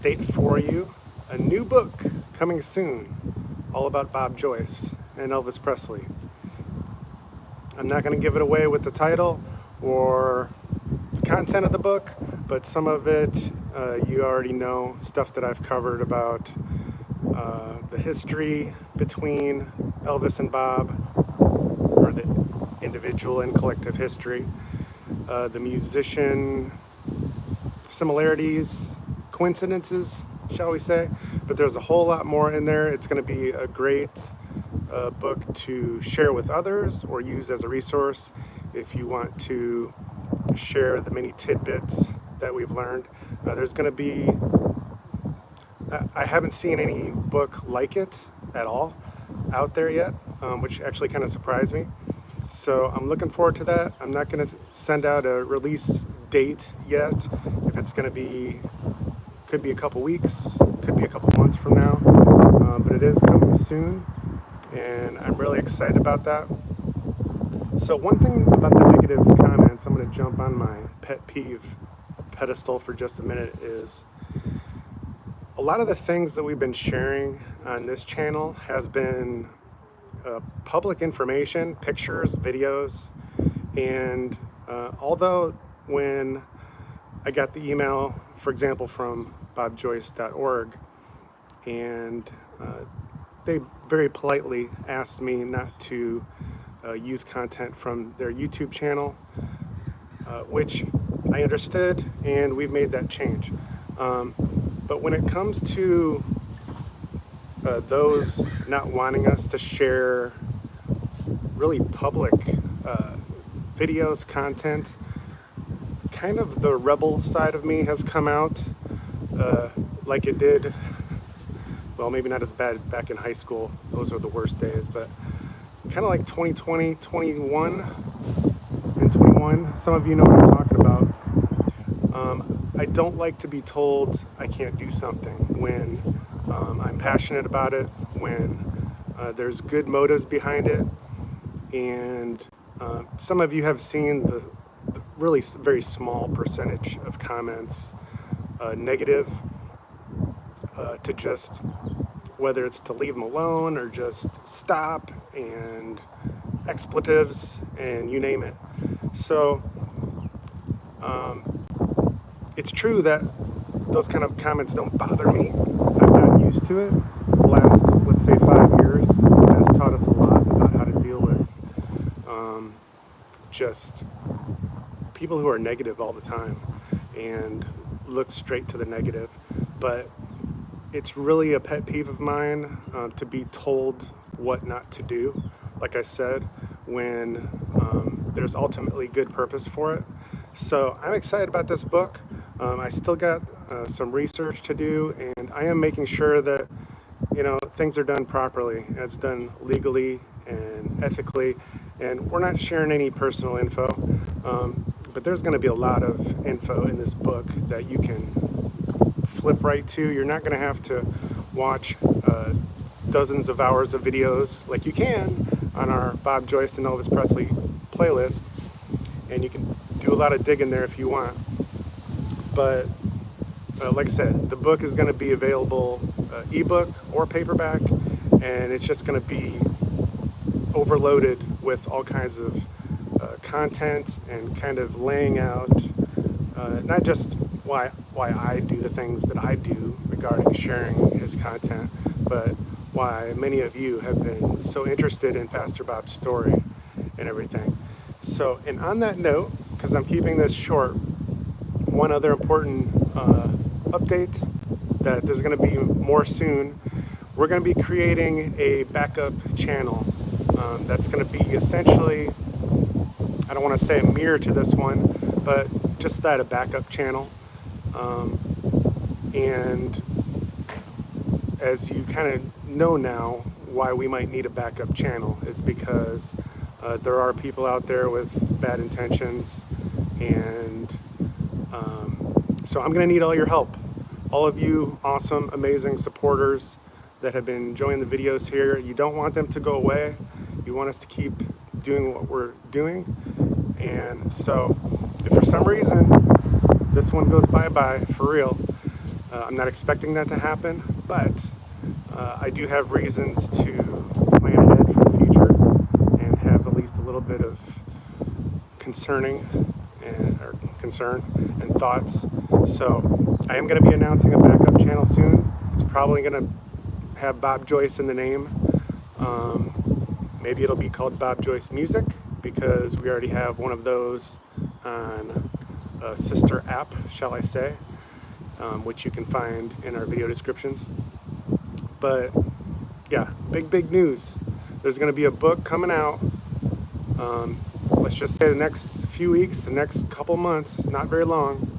Date for you, a new book coming soon, all about Bob Joyce and Elvis Presley. I'm not going to give it away with the title or the content of the book, but some of it you already know, stuff that I've covered about the history between Elvis and Bob, or the individual and collective history, the musician similarities, coincidences, shall we say, but there's a whole lot more in there. It's going to be a great book to share with others or use as a resource if you want to share the many tidbits that we've learned. There's going to be, I haven't seen any book like it at all out there yet, which actually kind of surprised me. So I'm looking forward to that. I'm not going to send out a release date yet. If it's going to be, could be a couple weeks, could be a couple months from now, but it is coming soon, and I'm really excited about that. So one thing about the negative comments, I'm going to jump on my pet peeve pedestal for just a minute, is a lot of the things that we've been sharing on this channel has been public information, pictures, videos, and although when I got the email, for example, from bobjoyce.org, and they very politely asked me not to use content from their YouTube channel, which I understood, and we've made that change. But when it comes to those not wanting us to share really public videos, content, kind of the rebel side of me has come out, like it did, well, maybe not as bad back in high school, those are the worst days, but kind of like 2020, 21, and 21, some of you know what I'm talking about. I don't like to be told I can't do something when I'm passionate about it, when there's good motives behind it, and some of you have seen the really very small percentage of comments negative, to just, whether it's to leave them alone or just stop, and expletives, and you name it. So it's true that those kind of comments don't bother me. I've gotten used to it. The last, let's say, 5 years has taught us a lot about how to deal with just people who are negative all the time and look straight to the negative. But it's really a pet peeve of mine to be told what not to do, like I said, when there's ultimately good purpose for it. So I'm excited about this book. I still got some research to do, and I am making sure that, you know, things are done properly, and it's done legally and ethically, and we're not sharing any personal info, but there's going to be a lot of info in this book that you can flip right to. You're not going to have to watch dozens of hours of videos like you can on our Bob Joyce and Elvis Presley playlist, and you can do a lot of digging there if you want. But like I said, the book is going to be available ebook or paperback, and it's just going to be overloaded with all kinds of content and kind of laying out not just why I do the things that I do regarding sharing his content, but why many of you have been so interested in Pastor Bob's story and everything. So, and on that note, because I'm keeping this short, one other important update, that there's going to be more soon. We're going to be creating a backup channel that's going to be essentially, I don't want to say a mirror to this one, but just that, a backup channel. And as you kind of know now, why we might need a backup channel is because there are people out there with bad intentions, and so I'm going to need all your help. All of you awesome, amazing supporters that have been enjoying the videos here. You don't want them to go away. You want us to keep doing what we're doing. And so if for some reason this one goes bye-bye for real, I'm not expecting that to happen, but I do have reasons to plan ahead for the future and have at least a little bit of concern and thoughts. So I am going to be announcing a backup channel soon. It's probably going to have Bob Joyce in the name. Maybe it'll be called Bob Joyce Music, because we already have one of those on a sister app, shall I say, which you can find in our video descriptions. But yeah, big news. There's going to be a book coming out. Let's just say the next few weeks, the next couple months, not very long.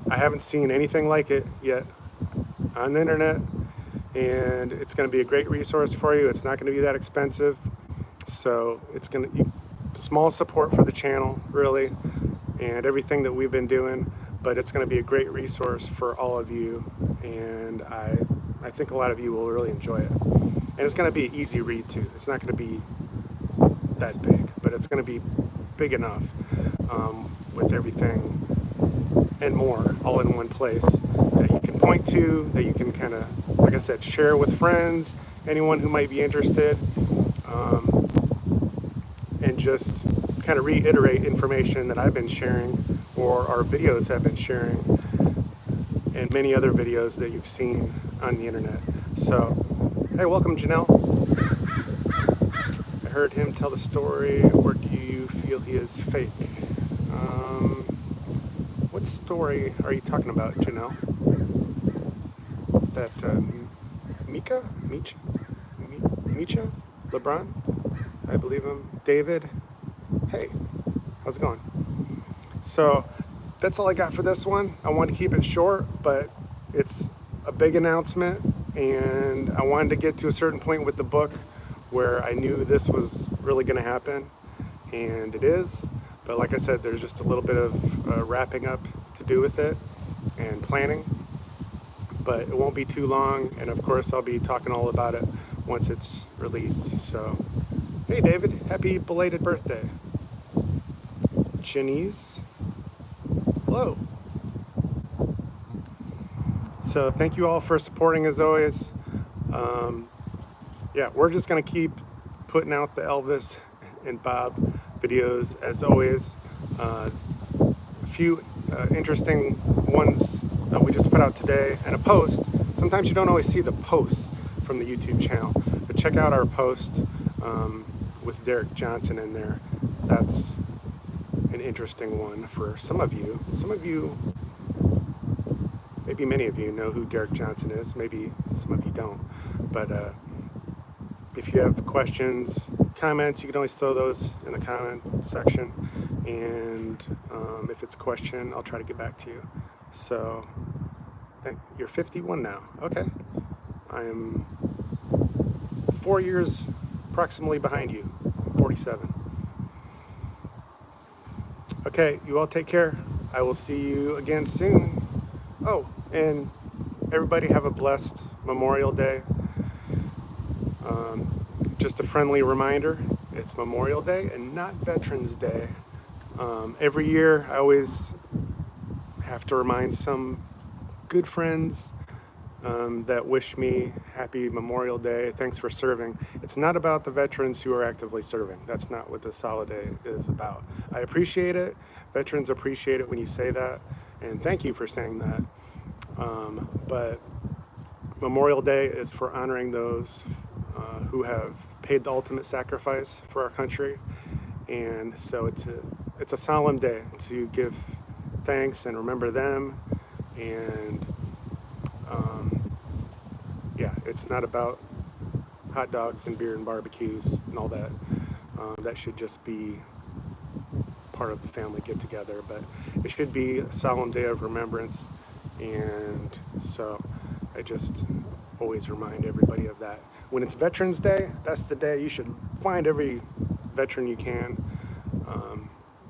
I haven't seen anything like it yet on the internet, and it's going to be a great resource for you. It's not going to be that expensive, so it's going to small support for the channel, really, and everything that we've been doing. But it's going to be a great resource for all of you, and I think a lot of you will really enjoy it. And it's going to be an easy read too. It's not going to be that big, but it's going to be big enough with everything and more all in one place that you can point to, that you can kind of, like I said, share with friends, anyone who might be interested, and just kind of reiterate information that I've been sharing, or our videos have been sharing, and many other videos that you've seen on the internet. So, hey, welcome, Janelle. I heard him tell the story, or do you feel he is fake? What story are you talking about, Janelle? Is that Micha? LeBron? I believe him. David? Hey, how's it going? So that's all I got for this one. I wanted to keep it short, but it's a big announcement, and I wanted to get to a certain point with the book where I knew this was really going to happen, and it is. But like I said, there's just a little bit of wrapping up to do with it and planning, but it won't be too long, and of course I'll be talking all about it once it's released. So hey David, happy belated birthday. Janice, hello. So thank you all for supporting as always. Yeah, we're just gonna keep putting out the Elvis and Bob videos as always. A few interesting ones that we just put out today, and a post. Sometimes you don't always see the posts from the YouTube channel, but check out our post with Derek Johnson in there. That's an interesting one for some of you. Some of you, maybe many of you, know who Derek Johnson is. Maybe some of you don't. But if you have questions, comments, you can always throw those in the comment section. And if it's a question, I'll try to get back to you. So, you're 51 now. Okay. I am 4 years approximately behind you. 47. Okay, you all take care. I will see you again soon. Oh, and everybody have a blessed Memorial Day. Just a friendly reminder, it's Memorial Day and not Veterans Day. Every year I always have to remind some good friends that wish me happy Memorial Day. Thanks for serving. It's not about the veterans who are actively serving. That's not what this holiday is about. I appreciate it. Veterans appreciate it when you say that, and thank you for saying that. But Memorial Day is for honoring those who have paid the ultimate sacrifice for our country, and so it's a solemn day to give thanks and remember them. And yeah, it's not about hot dogs and beer and barbecues and all that. That should just be part of the family get together, but it should be a solemn day of remembrance. And so I just always remind everybody of that. When it's Veterans Day, that's the day you should find every veteran you can,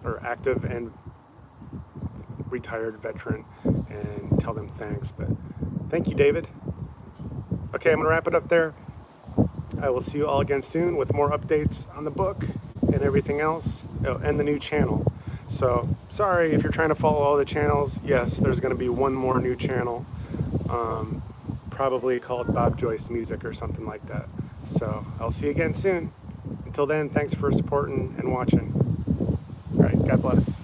or active and retired veteran, and tell them thanks. But thank you, David. Okay, I'm gonna wrap it up there. I will see you all again soon with more updates on the book and everything else, and the new channel. So sorry if you're trying to follow all the channels. Yes, there's gonna be one more new channel probably called Bob Joyce Music or something like that. So I'll see you again soon. Until then, thanks for supporting and watching. All right, God bless.